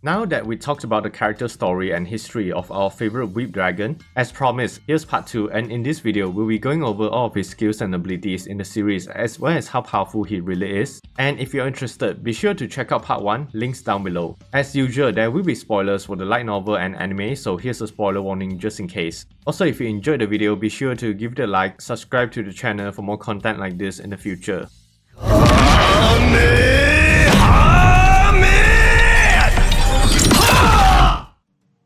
Now that we talked about the character story and history of our favorite whip dragon, as promised, here's part 2, and in this video we'll be going over all of his skills and abilities in the series as well as how powerful he really is. And if you're interested, be sure to check out part 1, links down below. As usual, there will be spoilers for the light novel and anime, so here's a spoiler warning just in case. Also, if you enjoyed the video, be sure to give it a like, subscribe to the channel for more content like this in the future.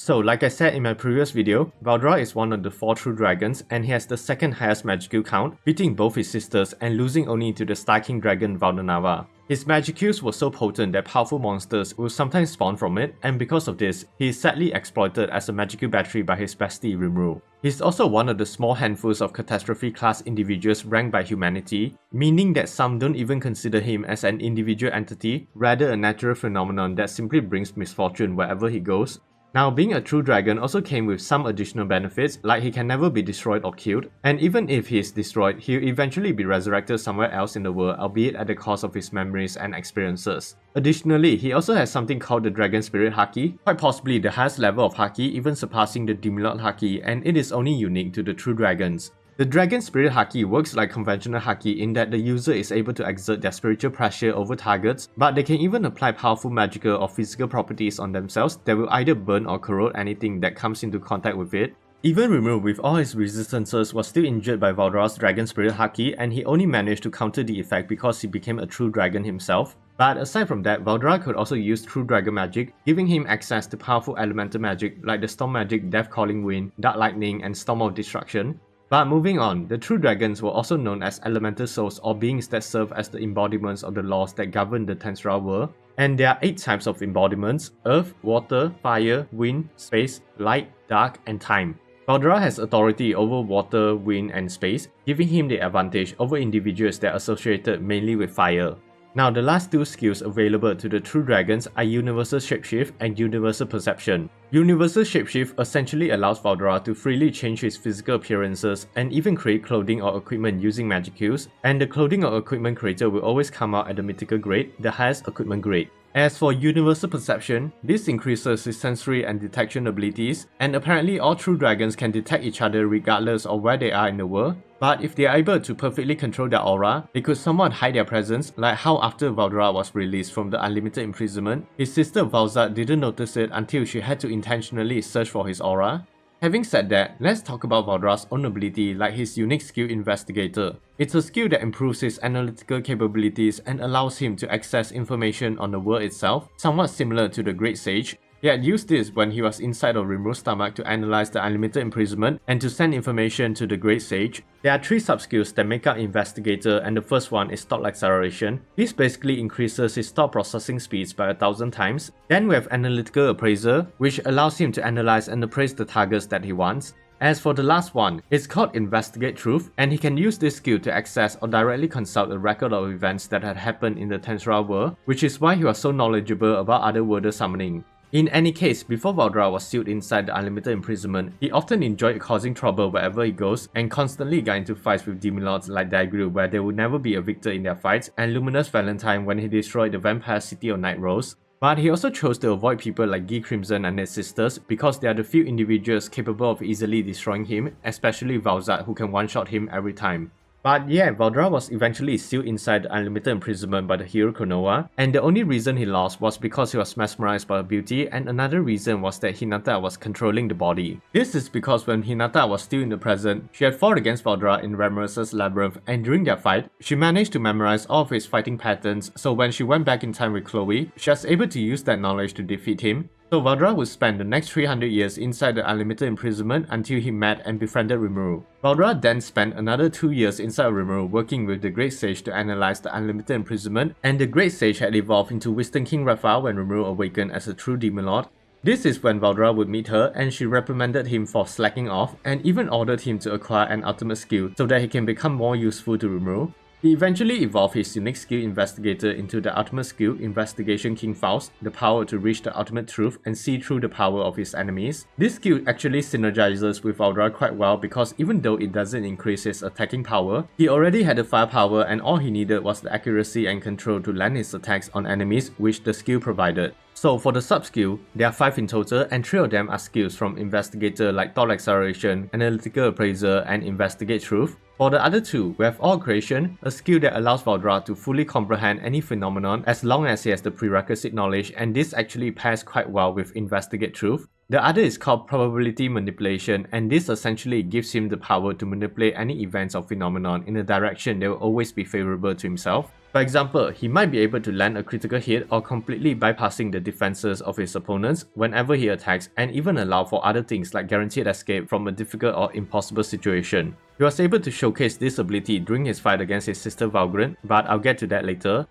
So like I said in my previous video, Veldora is one of the 4 true dragons and he has the second highest magic count, beating both his sisters and losing only to the Star King dragon Veldora. His magic were so potent that powerful monsters will sometimes spawn from it, and because of this, he is sadly exploited as a magic battery by his bestie Rimuru. He is also one of the small handfuls of catastrophe class individuals ranked by humanity, meaning that some don't even consider him as an individual entity, rather a natural phenomenon that simply brings misfortune wherever he goes. Now, being a true dragon also came with some additional benefits, like he can never be destroyed or killed, and even if he is destroyed, he will eventually be resurrected somewhere else in the world, albeit at the cost of his memories and experiences. Additionally, he also has something called the Dragon Spirit Haki, quite possibly the highest level of Haki, even surpassing the Demilord Haki, and it is only unique to the true dragons. The Dragon Spirit Haki works like conventional Haki in that the user is able to exert their spiritual pressure over targets, but they can even apply powerful magical or physical properties on themselves that will either burn or corrode anything that comes into contact with it. Even Rimuru, with all his resistances, was still injured by Veldora's Dragon Spirit Haki, and he only managed to counter the effect because he became a true dragon himself. But aside from that, Veldora could also use true dragon magic, giving him access to powerful elemental magic like the Storm Magic, Death Calling Wind, Dark Lightning, and Storm of Destruction. But moving on, the true dragons were also known as elemental souls or beings that serve as the embodiments of the laws that govern the Tensura world. And there are 8 types of embodiments: Earth, Water, Fire, Wind, Space, Light, Dark, and Time. Veldora has authority over water, wind, and space, giving him the advantage over individuals that are associated mainly with fire. Now, the last 2 skills available to the true dragons are Universal Shapeshift and Universal Perception. Universal Shapeshift essentially allows Veldora to freely change his physical appearances and even create clothing or equipment using magic cues, and the clothing or equipment creator will always come out at the mythical grade, the highest equipment grade. As for Universal Perception, this increases his sensory and detection abilities, and apparently all true dragons can detect each other regardless of where they are in the world. But if they are able to perfectly control their aura, they could somewhat hide their presence, like how after Veldora was released from the unlimited imprisonment, his sister Velza didn't notice it until she had to intentionally search for his aura. Having said that, let's talk about Veldora's own ability, like his unique skill Investigator. It's a skill that improves his analytical capabilities and allows him to access information on the world itself, somewhat similar to the Great Sage. He had used this when he was inside of Rimuru's stomach to analyze the unlimited imprisonment and to send information to the Great Sage. There are 3 sub-skills that make up Investigator, and the first one is Thought Acceleration. This basically increases his thought processing speeds by 1000 times. Then we have Analytical Appraiser, which allows him to analyze and appraise the targets that he wants. As for the last one, it's called Investigate Truth, and he can use this skill to access or directly consult a record of events that had happened in the Tensura world, which is why he was so knowledgeable about otherworldly summoning. In any case, before Veldora was sealed inside the unlimited imprisonment, he often enjoyed causing trouble wherever he goes and constantly got into fights with demilords like Daigru, where there would never be a victor in their fights, and Luminous Valentine when he destroyed the vampire city of Night Rose. But he also chose to avoid people like Guy Crimson and his sisters because they are the few individuals capable of easily destroying him, especially Velzard, who can one-shot him every time. But yeah, Veldora was eventually sealed inside the unlimited imprisonment by the hero Konoha, and the only reason he lost was because he was mesmerized by her beauty, and another reason was that Hinata was controlling the body. This is because when Hinata was still in the present, she had fought against Veldora in Ramurus' Labyrinth, and during their fight, she managed to memorize all of his fighting patterns, so when she went back in time with Chloe, she was able to use that knowledge to defeat him. So Veldora would spend the next 300 years inside the unlimited imprisonment until he met and befriended Rimuru. Veldora then spent another 2 years inside Rimuru working with the Great Sage to analyze the unlimited imprisonment, and the Great Sage had evolved into Wisdom King Raphael when Rimuru awakened as a true demon lord. This is when Veldora would meet her, and she reprimanded him for slacking off and even ordered him to acquire an ultimate skill so that he can become more useful to Rimuru. He eventually evolved his unique skill Investigator into the ultimate skill Investigation King Faust, the power to reach the ultimate truth and see through the power of his enemies. This skill actually synergizes with Veldora quite well because even though it doesn't increase his attacking power, he already had the firepower and all he needed was the accuracy and control to land his attacks on enemies, which the skill provided. So for the sub-skill, there are 5 in total and 3 of them are skills from Investigator like Thought Acceleration, Analytical Appraiser and Investigate Truth. For the other 2, we have All Creation, a skill that allows Veldora to fully comprehend any phenomenon as long as he has the prerequisite knowledge, and this actually pairs quite well with Investigate Truth. The other is called Probability Manipulation, and this essentially gives him the power to manipulate any events or phenomenon in a direction that will always be favorable to himself. For example, he might be able to land a critical hit or completely bypassing the defenses of his opponents whenever he attacks, and even allow for other things like guaranteed escape from a difficult or impossible situation. He was able to showcase this ability during his fight against his sister Valgrind, but I'll get to that later.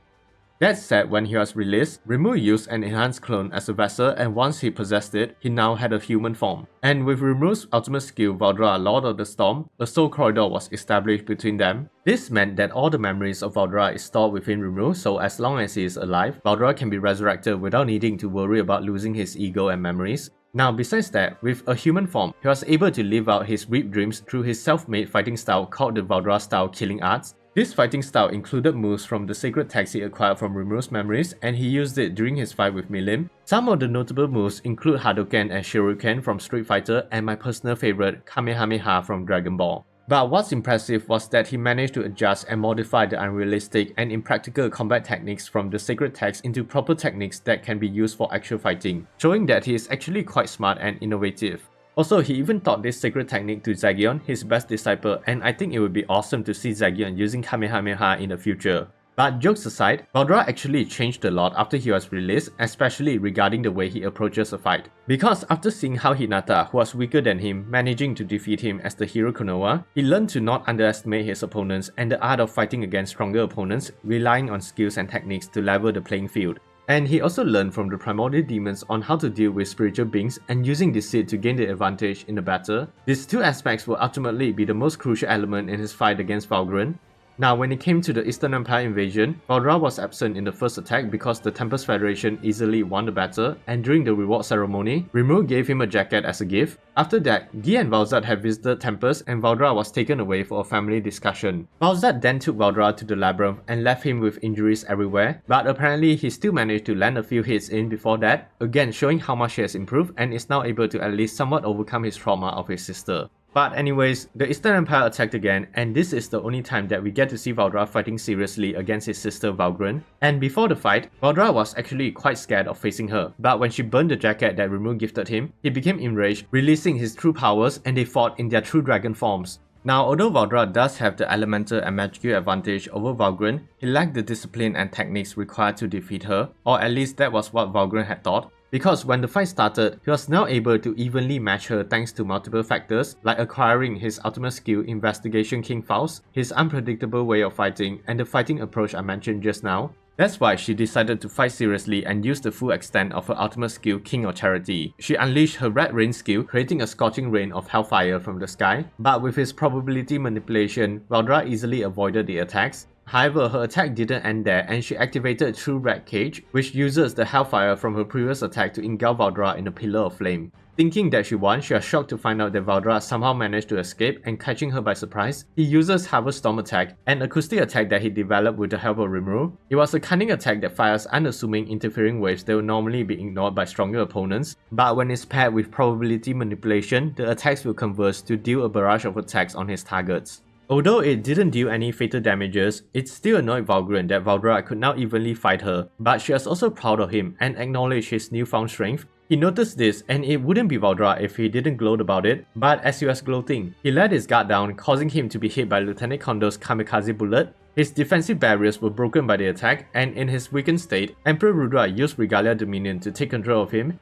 That said, when he was released, Rimuru used an enhanced clone as a vessel, and once he possessed it, he now had a human form. And with Rimuru's ultimate skill Veldora Lord of the Storm, a soul corridor was established between them. This meant that all the memories of Veldora is stored within Rimuru, so as long as he is alive, Veldora can be resurrected without needing to worry about losing his ego and memories. Now besides that, with a human form, he was able to live out his weak dreams through his self-made fighting style called the Veldora style Killing Arts. This fighting style included moves from the sacred text he acquired from Rimuru's memories, and he used it during his fight with Milim. Some of the notable moves include Hadouken and Shuriken from Street Fighter, and my personal favorite, Kamehameha from Dragon Ball. But what's impressive was that he managed to adjust and modify the unrealistic and impractical combat techniques from the sacred text into proper techniques that can be used for actual fighting, showing that he is actually quite smart and innovative. Also, he even taught this sacred technique to Zagion, his best disciple, and I think it would be awesome to see Zagion using Kamehameha in the future. But jokes aside, Veldora actually changed a lot after he was released, especially regarding the way he approaches a fight. Because after seeing how Hinata, who was weaker than him, managing to defeat him as the hero Konoha, he learned to not underestimate his opponents and the art of fighting against stronger opponents, relying on skills and techniques to level the playing field. And he also learned from the primordial demons on how to deal with spiritual beings and using deceit to gain the advantage in the battle. These 2 aspects will ultimately be the most crucial element in his fight against Valgrind. Now, when it came to the Eastern Empire invasion, Veldora was absent in the first attack because the Tempest Federation easily won the battle, and during the reward ceremony, Rimuru gave him a jacket as a gift. After that, Guy and Valzad had visited Tempest, and Veldora was taken away for a family discussion. Valzad then took Veldora to the labyrinth and left him with injuries everywhere, but apparently he still managed to land a few hits in before that, again showing how much he has improved and is now able to at least somewhat overcome his trauma of his sister. But anyways, the Eastern Empire attacked again, and this is the only time that we get to see Veldora fighting seriously against his sister Valgrind. And before the fight, Veldora was actually quite scared of facing her, but when she burned the jacket that Rimuru gifted him, he became enraged, releasing his true powers, and they fought in their true dragon forms. Now, although Veldora does have the elemental and magical advantage over Valgrind, he lacked the discipline and techniques required to defeat her, or at least that was what Valgrind had thought. Because when the fight started, he was now able to evenly match her thanks to multiple factors like acquiring his ultimate skill Investigation King Faust, his unpredictable way of fighting, and the fighting approach I mentioned just now. That's why she decided to fight seriously and use the full extent of her ultimate skill King of Charity. She unleashed her Red Rain skill, creating a scorching rain of hellfire from the sky, but with his probability manipulation, Veldora easily avoided the attacks. However, her attack didn't end there, and she activated True Red Cage, which uses the hellfire from her previous attack to engulf Veldora in a pillar of flame. Thinking that she won, she was shocked to find out that Veldora somehow managed to escape, and catching her by surprise, he uses Harvest Storm attack, an acoustic attack that he developed with the help of Rimuru. It was a cunning attack that fires unassuming interfering waves that would normally be ignored by stronger opponents, but when it's paired with probability manipulation, the attacks will converge to deal a barrage of attacks on his targets. Although it didn't deal any fatal damages, it still annoyed Valgrind that Veldora could now evenly fight her, but she was also proud of him and acknowledged his newfound strength. He noticed this, and it wouldn't be Veldora if he didn't gloat about it, but as he was gloating, he let his guard down, causing him to be hit by Lieutenant Kondo's kamikaze bullet. His defensive barriers were broken by the attack, and in his weakened state, Emperor Rudra used Regalia Dominion to take control of him.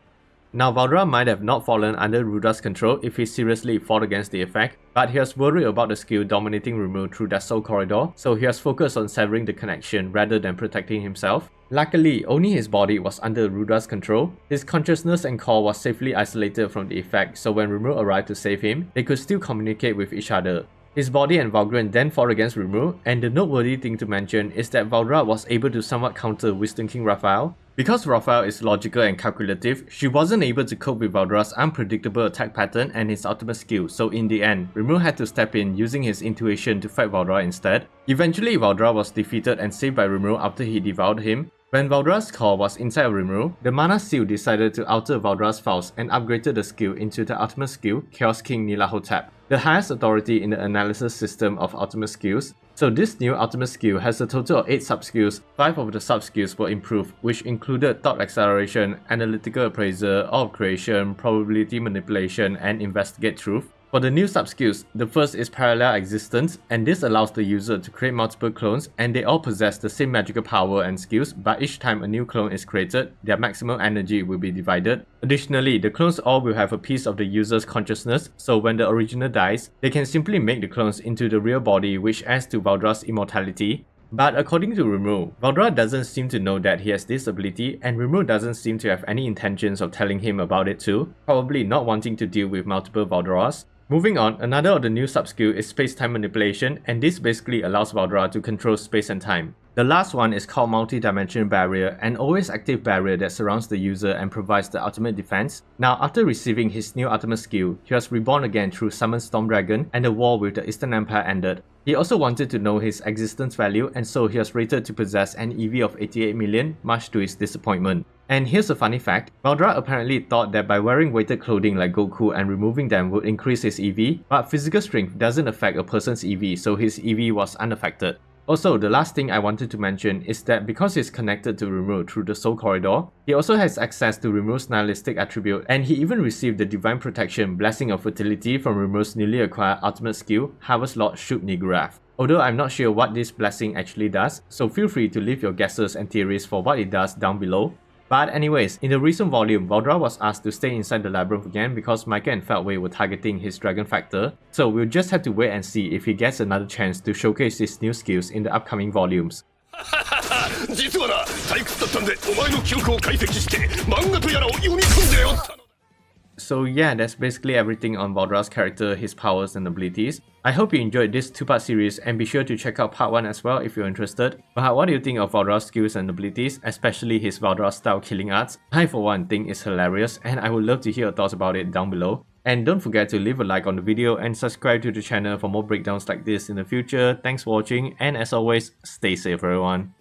Now, Veldora might have not fallen under Rudra's control if he seriously fought against the effect, but he was worried about the skill dominating Rimuru through that soul corridor, so he was focused on severing the connection rather than protecting himself. Luckily, only his body was under Rudra's control. His consciousness and core was safely isolated from the effect, so when Rimuru arrived to save him, they could still communicate with each other. His body and Valgrind then fought against Rimuru, and the noteworthy thing to mention is that Veldora was able to somewhat counter Wisdom King Raphael. Because Raphael is logical and calculative, she wasn't able to cope with Veldora's unpredictable attack pattern and his ultimate skill, so in the end, Rimuru had to step in using his intuition to fight Veldora instead. Eventually, Veldora was defeated and saved by Rimuru after he devoured him. When Veldora's core was inside of Rimuru, the Mana Seal decided to alter Veldora's Faust and upgraded the skill into the ultimate skill, Chaos King NYARLATHOTEP, the highest authority in the analysis system of ultimate skills. So this new ultimate skill has a total of 8 sub-skills. 5 of the sub-skills were improved, which included Thought Acceleration, Analytical Appraiser, Orb Creation, Probability Manipulation, and Investigate Truth. For the new sub-skills, the first is Parallel Existence, and this allows the user to create multiple clones, and they all possess the same magical power and skills, but each time a new clone is created, their maximum energy will be divided. Additionally, the clones all will have a piece of the user's consciousness, so when the original dies, they can simply make the clones into the real body, which adds to Veldora's immortality. But according to Rimuru, Veldora doesn't seem to know that he has this ability, and Rimuru doesn't seem to have any intentions of telling him about it too, probably not wanting to deal with multiple Veldoras. Moving on, another of the new sub-skill is Space-Time Manipulation, and this basically allows Veldora to control space and time. The last one is called Multi-Dimension Barrier, an always active barrier that surrounds the user and provides the ultimate defense. Now, after receiving his new ultimate skill, he was reborn again through Summon Storm Dragon, and the war with the Eastern Empire ended. He also wanted to know his existence value, and so he was rated to possess an EV of 88 million, much to his disappointment. And here's a funny fact, Veldora apparently thought that by wearing weighted clothing like Goku and removing them would increase his EV, but physical strength doesn't affect a person's EV, so his EV was unaffected. Also, the last thing I wanted to mention is that because he's connected to Rimuru through the Soul Corridor, he also has access to Rimuru's nihilistic attribute, and he even received the Divine Protection Blessing of Fertility from Rimuru's newly acquired ultimate skill, Harvest Lord SHUB-NIGGURATH. Although I'm not sure what this blessing actually does, so feel free to leave your guesses and theories for what it does down below. But anyways, in the recent volume, Veldora was asked to stay inside the labyrinth again because Micah and Feldway were targeting his dragon factor, so we'll just have to wait and see if he gets another chance to showcase his new skills in the upcoming volumes. So yeah, that's basically everything on Veldora's character, his powers and abilities. I hope you enjoyed this 2-part series, and be sure to check out part 1 as well if you're interested. But what do you think of Veldora's skills and abilities, especially his Veldora style killing arts? I for one think it's hilarious, and I would love to hear your thoughts about it down below. And don't forget to leave a like on the video and subscribe to the channel for more breakdowns like this in the future. Thanks for watching, and as always, stay safe everyone.